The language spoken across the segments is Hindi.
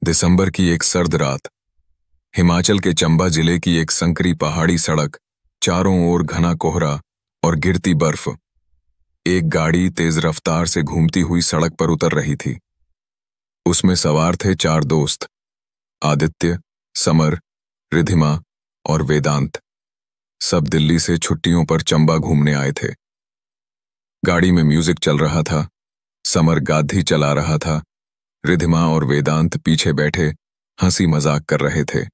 दिसंबर की एक सर्द रात, हिमाचल के चंबा जिले की एक संकरी पहाड़ी सड़क, चारों ओर घना कोहरा और गिरती बर्फ। एक गाड़ी तेज रफ्तार से घूमती हुई सड़क पर उतर रही थी। उसमें सवार थे 4 दोस्त, आदित्य, समर, रिधिमा और वेदांत। सब दिल्ली से छुट्टियों पर चंबा घूमने आए थे। गाड़ी में म्यूजिक चल रहा था, समर गाधी चला रहा था, रिधिमा और वेदांत पीछे बैठे हंसी मजाक कर रहे थे।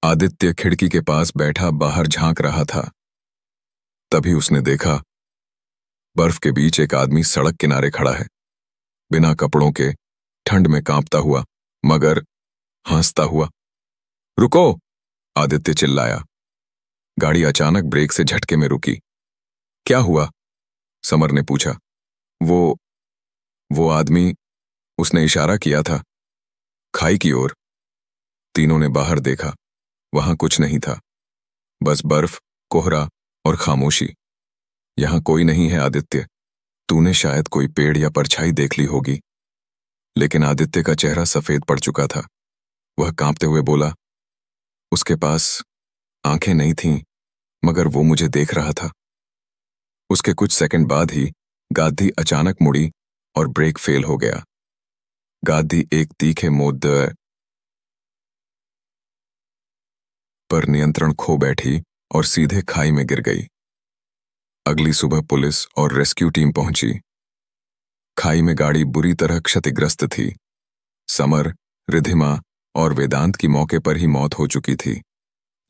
आदित्य खिड़की के पास बैठा बाहर झांक रहा था। तभी उसने देखा, बर्फ के बीच एक आदमी सड़क किनारे खड़ा है, बिना कपड़ों के, ठंड में कांपता हुआ, मगर हंसता हुआ। रुको! आदित्य चिल्लाया। गाड़ी अचानक ब्रेक से झटके में रुकी। क्या हुआ? समर ने पूछा। वो आदमी, उसने इशारा किया था, खाई की ओर। तीनों ने बाहर देखा। वहां कुछ नहीं था, बस बर्फ, कोहरा और खामोशी। यहां कोई नहीं है आदित्य, तूने शायद कोई पेड़ या परछाई देख ली होगी। लेकिन आदित्य का चेहरा सफेद पड़ चुका था। वह कांपते हुए बोला, उसके पास आंखें नहीं थीं, मगर वो मुझे देख रहा था। उसके कुछ सेकंड बाद ही गाड़ी अचानक मुड़ी और ब्रेक फेल हो गया। गाड़ी एक तीखे मोड़ पर नियंत्रण खो बैठी और सीधे खाई में गिर गई। अगली सुबह पुलिस और रेस्क्यू टीम पहुंची। खाई में गाड़ी बुरी तरह क्षतिग्रस्त थी। समर, रिधिमा और वेदांत की मौके पर ही मौत हो चुकी थी,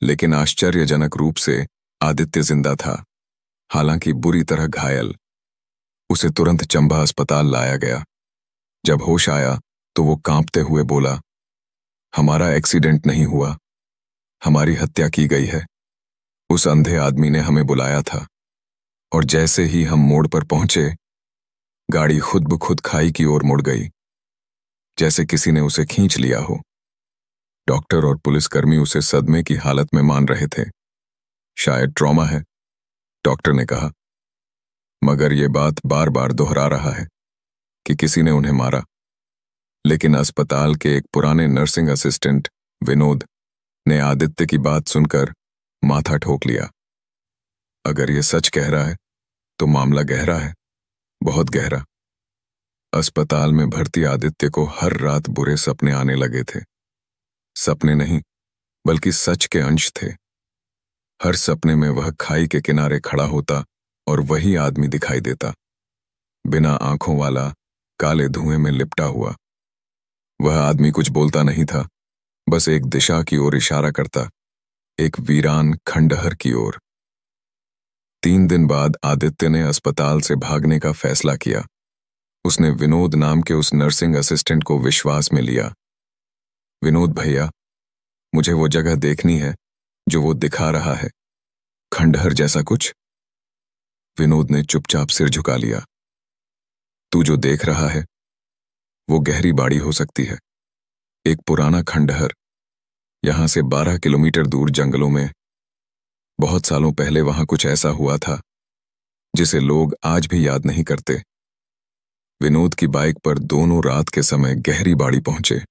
लेकिन आश्चर्यजनक रूप से आदित्य जिंदा था, हालांकि बुरी तरह घायल। उसे तुरंत चंबा अस्पताल लाया गया। जब होश आया तो वो कांपते हुए बोला, हमारा एक्सीडेंट नहीं हुआ, हमारी हत्या की गई है। उस अंधे आदमी ने हमें बुलाया था, और जैसे ही हम मोड़ पर पहुंचे, गाड़ी खुद ब खुद खाई की ओर मुड़ गई, जैसे किसी ने उसे खींच लिया हो। डॉक्टर और पुलिसकर्मी उसे सदमे की हालत में मान रहे थे। शायद ट्रॉमा है, डॉक्टर ने कहा, मगर यह बात बार बार दोहरा रहा है कि किसी ने उन्हें मारा। लेकिन अस्पताल के एक पुराने नर्सिंग असिस्टेंट विनोद ने आदित्य की बात सुनकर माथा ठोक लिया। अगर ये सच कह रहा है तो मामला गहरा है, बहुत गहरा। अस्पताल में भर्ती आदित्य को हर रात बुरे सपने आने लगे थे। सपने नहीं, बल्कि सच के अंश थे। हर सपने में वह खाई के किनारे खड़ा होता और वही आदमी दिखाई देता, बिना आंखों वाला, काले धुएं में लिपटा हुआ। वह आदमी कुछ बोलता नहीं था, बस एक दिशा की ओर इशारा करता, एक वीरान खंडहर की ओर। 3 दिन बाद आदित्य ने अस्पताल से भागने का फैसला किया। उसने विनोद नाम के उस नर्सिंग असिस्टेंट को विश्वास में लिया। विनोद भैया, मुझे वो जगह देखनी है जो वो दिखा रहा है, खंडहर जैसा कुछ। विनोद ने चुपचाप सिर झुका लिया। तू जो देख रहा है वो गहरी बाड़ी हो सकती है, एक पुराना खंडहर, यहां से 12 किलोमीटर दूर जंगलों में। बहुत सालों पहले वहां कुछ ऐसा हुआ था जिसे लोग आज भी याद नहीं करते। विनोद की बाइक पर दोनों रात के समय गहरी बाड़ी पहुंचे।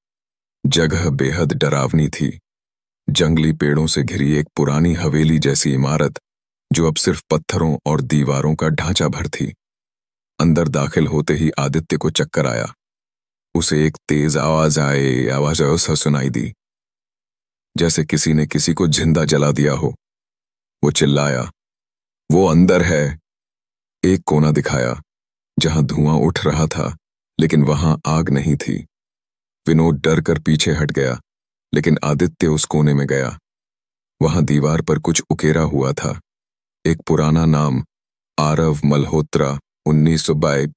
जगह बेहद डरावनी थी। जंगली पेड़ों से घिरी एक पुरानी हवेली जैसी इमारत, जो अब सिर्फ पत्थरों और दीवारों का ढांचा भर थी। अंदर दाखिल होते ही आदित्य को चक्कर आया। उसे एक तेज आवाज सा सुनाई दी, जैसे किसी ने किसी को जिंदा जला दिया हो। वो चिल्लाया, वो अंदर है। एक कोना दिखाया जहां धुआं उठ रहा था, लेकिन वहां आग नहीं थी। विनोद डर कर पीछे हट गया, लेकिन आदित्य उस कोने में गया। वहां दीवार पर कुछ उकेरा हुआ था, एक पुराना नाम, आरव मल्होत्रा, 1922।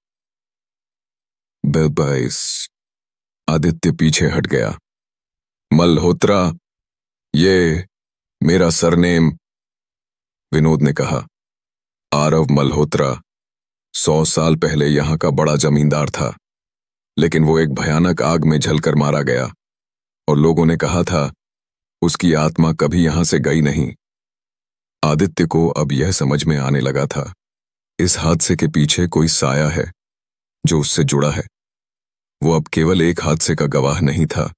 आदित्य पीछे हट गया। मल्होत्रा, ये मेरा सरनेम, विनोद ने कहा। आरव मल्होत्रा 100 साल पहले यहां का बड़ा जमींदार था, लेकिन वो एक भयानक आग में जलकर मारा गया, और लोगों ने कहा था उसकी आत्मा कभी यहां से गई नहीं। आदित्य को अब यह समझ में आने लगा था, इस हादसे के पीछे कोई साया है जो उससे जुड़ा है। वो अब केवल एक हादसे का गवाह नहीं था,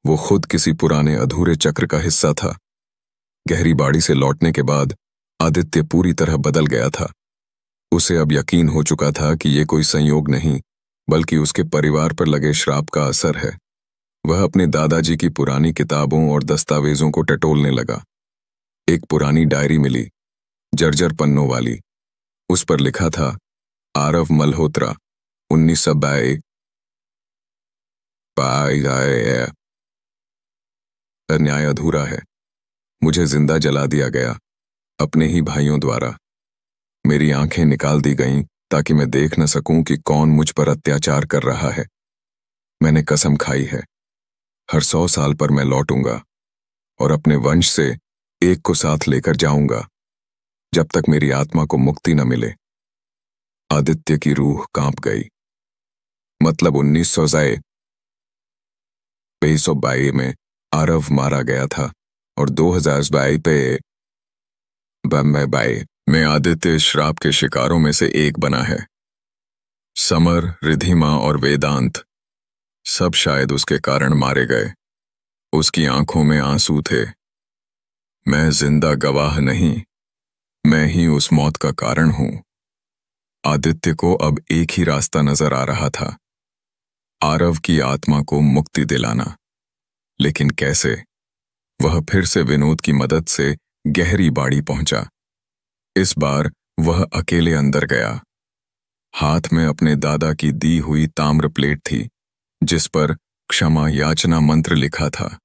वो खुद किसी पुराने अधूरे चक्र का हिस्सा था। गहरी बाड़ी से लौटने के बाद आदित्य पूरी तरह बदल गया था। उसे अब यकीन हो चुका था कि ये कोई संयोग नहीं, बल्कि उसके परिवार पर लगे श्राप का असर है। वह अपने दादाजी की पुरानी किताबों और दस्तावेजों को टटोलने लगा। एक पुरानी डायरी मिली, जर्जर पन्नों वाली। उस पर लिखा था, आरव मल्होत्रा, 1922। अन्याय अधूरा है। मुझे जिंदा जला दिया गया, अपने ही भाइयों द्वारा। मेरी आंखें निकाल दी गईं ताकि मैं देख न सकूं कि कौन मुझ पर अत्याचार कर रहा है। मैंने कसम खाई है, हर 100 साल पर मैं लौटूंगा और अपने वंश से एक को साथ लेकर जाऊंगा, जब तक मेरी आत्मा को मुक्ति न मिले। आदित्य की रूह कांप गई। मतलब 1922 में आरव मारा गया था और 2022 में आदित्य श्राप के शिकारों में से एक बना है। समर, रिधिमा और वेदांत सब शायद उसके कारण मारे गए। उसकी आंखों में आंसू थे। मैं जिंदा गवाह नहीं, मैं ही उस मौत का कारण हूं। आदित्य को अब एक ही रास्ता नजर आ रहा था, आरव की आत्मा को मुक्ति दिलाना। लेकिन कैसे? वह फिर से विनोद की मदद से गहरी बाड़ी पहुंचा। इस बार वह अकेले अंदर गया। हाथ में अपने दादा की दी हुई ताम्र प्लेट थी, जिस पर क्षमा याचना मंत्र लिखा था।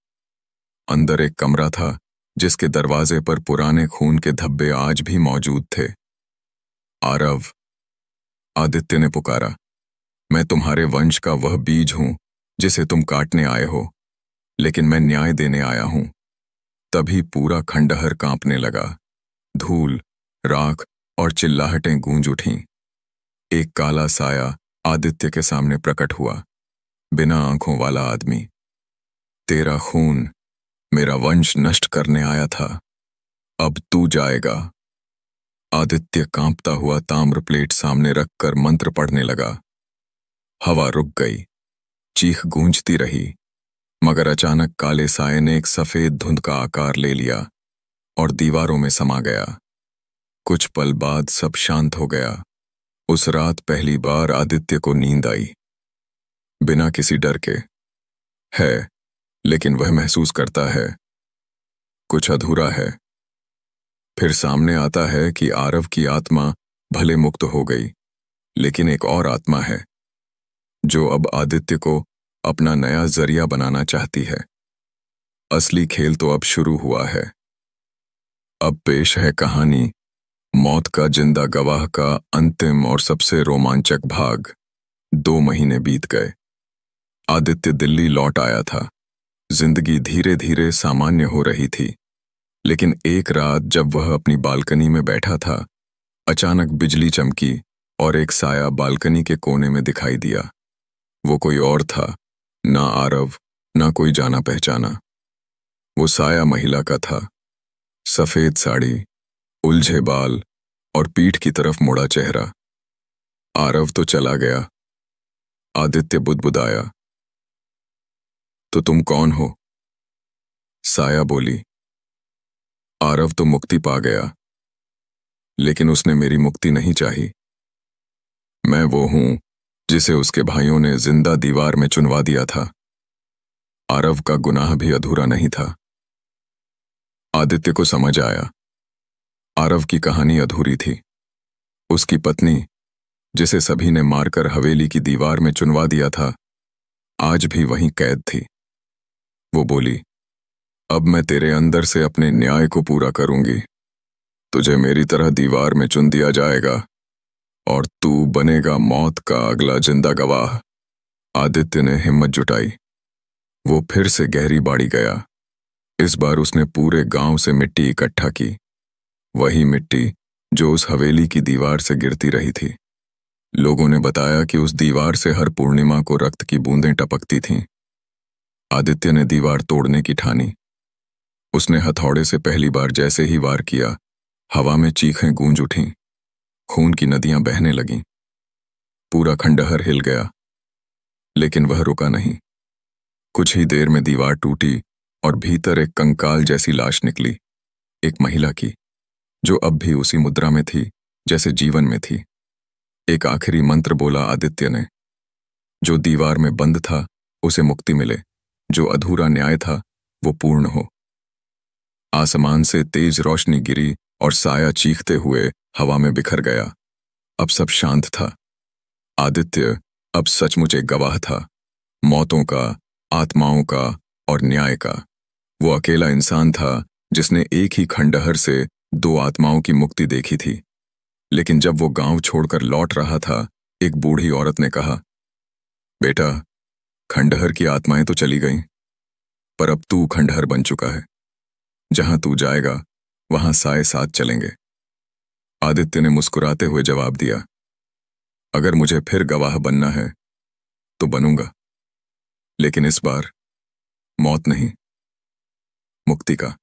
अंदर एक कमरा था, जिसके दरवाजे पर पुराने खून के धब्बे आज भी मौजूद थे। आरव, आदित्य ने पुकारा, मैं तुम्हारे वंश का वह बीज हूं जिसे तुम काटने आए हो, लेकिन मैं न्याय देने आया हूं। तभी पूरा खंडहर कांपने लगा। धूल, राख और चिल्लाहटें गूंज उठीं। एक काला साया आदित्य के सामने प्रकट हुआ, बिना आंखों वाला आदमी। तेरा खून मेरा वंश नष्ट करने आया था, अब तू जाएगा। आदित्य कांपता हुआ ताम्र प्लेट सामने रखकर मंत्र पढ़ने लगा। हवा रुक गई, चीख गूंजती रही, मगर अचानक काले साये ने एक सफेद धुंध का आकार ले लिया और दीवारों में समा गया। कुछ पल बाद सब शांत हो गया। उस रात पहली बार आदित्य को नींद आई, बिना किसी डर के। है, लेकिन वह महसूस करता है, कुछ अधूरा है। फिर सामने आता है कि आरव की आत्मा भले मुक्त हो गई, लेकिन एक और आत्मा है, जो अब आदित्य को अपना नया जरिया बनाना चाहती है। असली खेल तो अब शुरू हुआ है। अब पेश है कहानी मौत का जिंदा गवाह का अंतिम और सबसे रोमांचक भाग। 2 महीने बीत गए। आदित्य दिल्ली लौट आया था। जिंदगी धीरे धीरे सामान्य हो रही थी, लेकिन एक रात जब वह अपनी बालकनी में बैठा था, अचानक बिजली चमकी और एक साया बालकनी के कोने में दिखाई दिया। वो कोई और था, ना आरव, ना कोई जाना पहचाना। वो साया महिला का था। सफेद साड़ी, उलझे बाल और पीठ की तरफ मुड़ा चेहरा। आरव तो चला गया। आदित्य बुदबुदाया, तो तुम कौन हो? साया बोली, आरव तो मुक्ति पा गया, लेकिन उसने मेरी मुक्ति नहीं चाही। मैं वो हूं जिसे उसके भाइयों ने जिंदा दीवार में चुनवा दिया था। आरव का गुनाह भी अधूरा नहीं था। आदित्य को समझ आया, आरव की कहानी अधूरी थी। उसकी पत्नी, जिसे सभी ने मारकर हवेली की दीवार में चुनवा दिया था, आज भी वहीं कैद थी। वो बोली, अब मैं तेरे अंदर से अपने न्याय को पूरा करूंगी। तुझे मेरी तरह दीवार में चुन दिया जाएगा और तू बनेगा मौत का अगला जिंदा गवाह। आदित्य ने हिम्मत जुटाई। वो फिर से गहरी बाड़ी गया। इस बार उसने पूरे गांव से मिट्टी इकट्ठा की, वही मिट्टी जो उस हवेली की दीवार से गिरती रही थी। लोगों ने बताया कि उस दीवार से हर पूर्णिमा को रक्त की बूंदें टपकती थीं। आदित्य ने दीवार तोड़ने की ठानी। उसने हथौड़े से पहली बार जैसे ही वार किया, हवा में चीखें गूंज उठीं, खून की नदियां बहने लगीं। पूरा खंडहर हिल गया, लेकिन वह रुका नहीं। कुछ ही देर में दीवार टूटी और भीतर एक कंकाल जैसी लाश निकली, एक महिला की, जो अब भी उसी मुद्रा में थी जैसे जीवन में थी। एक आखिरी मंत्र बोला आदित्य ने। जो दीवार में बंद था उसे मुक्ति मिले, जो अधूरा न्याय था वो पूर्ण हो। आसमान से तेज रोशनी गिरी और साया चीखते हुए हवा में बिखर गया। अब सब शांत था। आदित्य अब सचमुच एक गवाह था, मौतों का, आत्माओं का और न्याय का। वो अकेला इंसान था जिसने एक ही खंडहर से दो आत्माओं की मुक्ति देखी थी। लेकिन जब वो गांव छोड़कर लौट रहा था, एक बूढ़ी औरत ने कहा, बेटा, खंडहर की आत्माएं तो चली गईं, पर अब तू खंडहर बन चुका है। जहां तू जाएगा वहां साए साथ चलेंगे। आदित्य ने मुस्कुराते हुए जवाब दिया, अगर मुझे फिर गवाह बनना है तो बनूंगा, लेकिन इस बार मौत नहीं, मुक्ति का।